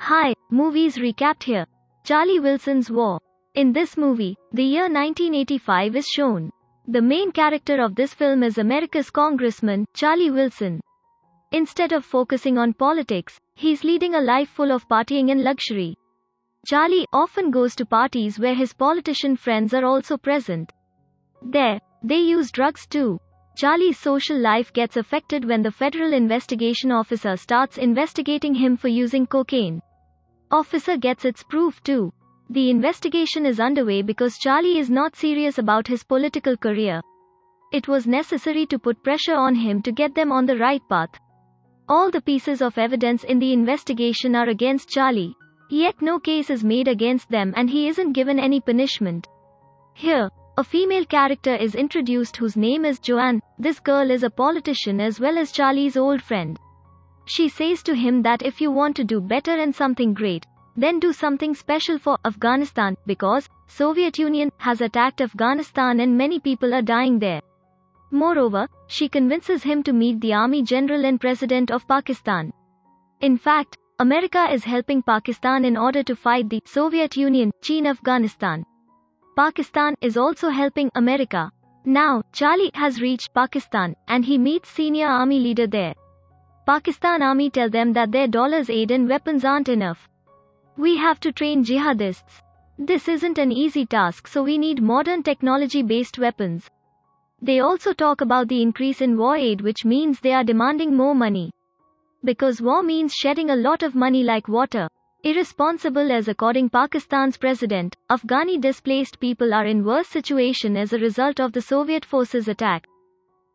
Hi, movies recapped here. Charlie Wilson's War. In this movie, the year 1985 is shown. The main character of this film is America's congressman, Charlie Wilson. Instead of focusing on politics, he's leading a life full of partying and luxury. Charlie often goes to parties where his politician friends are also present. There, they use drugs too. Charlie's social life gets affected when the federal investigation officer starts investigating him for using cocaine. Officer gets its proof too. The investigation is underway because Charlie is not serious about his political career. It was necessary to put pressure on him to get them on the right path. All the pieces of evidence in the investigation are against Charlie. Yet no case is made against them and he isn't given any punishment. Here, a female character is introduced whose name is Joanne. This girl is a politician as well as Charlie's old friend. She says to him that if you want to do better and something great, then do something special for Afghanistan, because Soviet Union has attacked Afghanistan and many people are dying there. Moreover, she convinces him to meet the Army General and President of Pakistan. In fact, America is helping Pakistan in order to fight the Soviet Union, Afghanistan. Pakistan is also helping America. Now, Charlie has reached Pakistan, and he meets senior army leader there. Pakistan army tell them that their aid and weapons aren't enough. We have to train jihadists. This isn't an easy task, so we need modern technology-based weapons. They also talk about the increase in war aid, which means they are demanding more money. Because war means shedding a lot of money like water. Irresponsible as according Pakistan's president, Afghani displaced people are in worse situation as a result of the Soviet forces attack.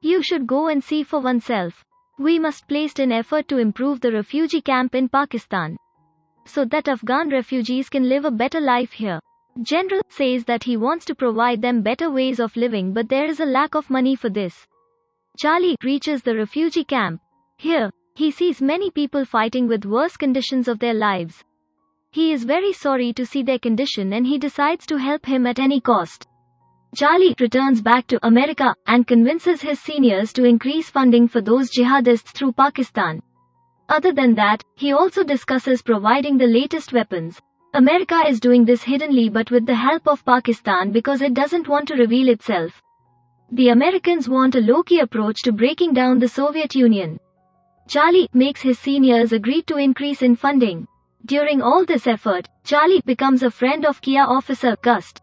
You should go and see for oneself. We must place an effort to improve the refugee camp in Pakistan, so that Afghan refugees can live a better life here. General says that he wants to provide them better ways of living, but there is a lack of money for this. Charlie reaches the refugee camp. Here, he sees many people fighting with worse conditions of their lives. He is very sorry to see their condition and he decides to help him at any cost. Charlie returns back to America and convinces his seniors to increase funding for those jihadists through Pakistan. Other than that, he also discusses providing the latest weapons. America is doing this hiddenly but with the help of Pakistan because it doesn't want to reveal itself. The Americans want a low-key approach to breaking down the Soviet Union. Charlie makes his seniors agree to increase in funding. During all this effort, Charlie becomes a friend of Kia officer Gust.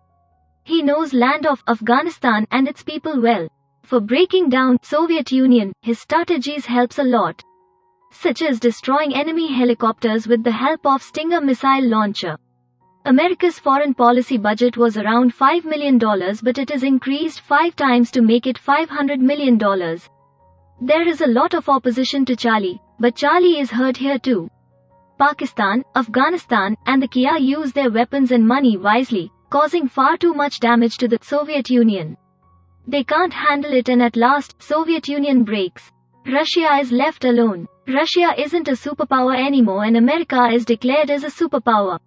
He knows land of Afghanistan and its people well. For breaking down Soviet Union, his strategies helps a lot, such as destroying enemy helicopters with the help of Stinger missile launcher. America's foreign policy budget was around $5 million, but it is increased 5 times to make it $500 million. There is a lot of opposition to Charlie, but Charlie is heard here too. Pakistan, Afghanistan, and the Kia use their weapons and money wisely, causing far too much damage to the Soviet Union. They can't handle it and at last, Soviet Union breaks. Russia is left alone. Russia isn't a superpower anymore and America is declared as a superpower.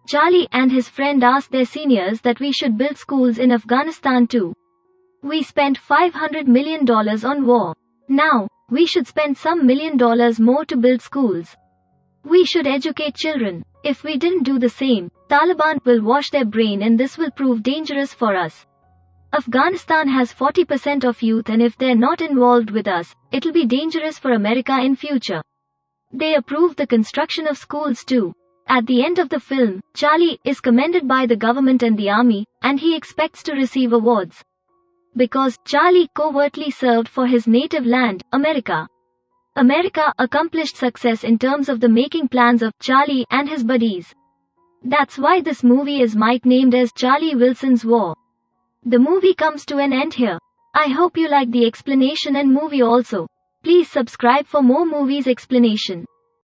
Charlie and his friend asked their seniors that we should build schools in Afghanistan too. We spent $500 million on war. Now, we should spend some $1 million more to build schools. We should educate children. If we didn't do the same, Taliban will wash their brain and this will prove dangerous for us. Afghanistan has 40% of youth and if they're not involved with us, it'll be dangerous for America in future. They approved the construction of schools too. At the end of the film, Charlie is commended by the government and the army, and he expects to receive awards. Because Charlie covertly served for his native land, America. America accomplished success in terms of the making plans of Charlie and his buddies. That's why this movie is named as Charlie Wilson's War. The movie comes to an end here. I hope you like the explanation and movie also. Please subscribe for more movies explanation.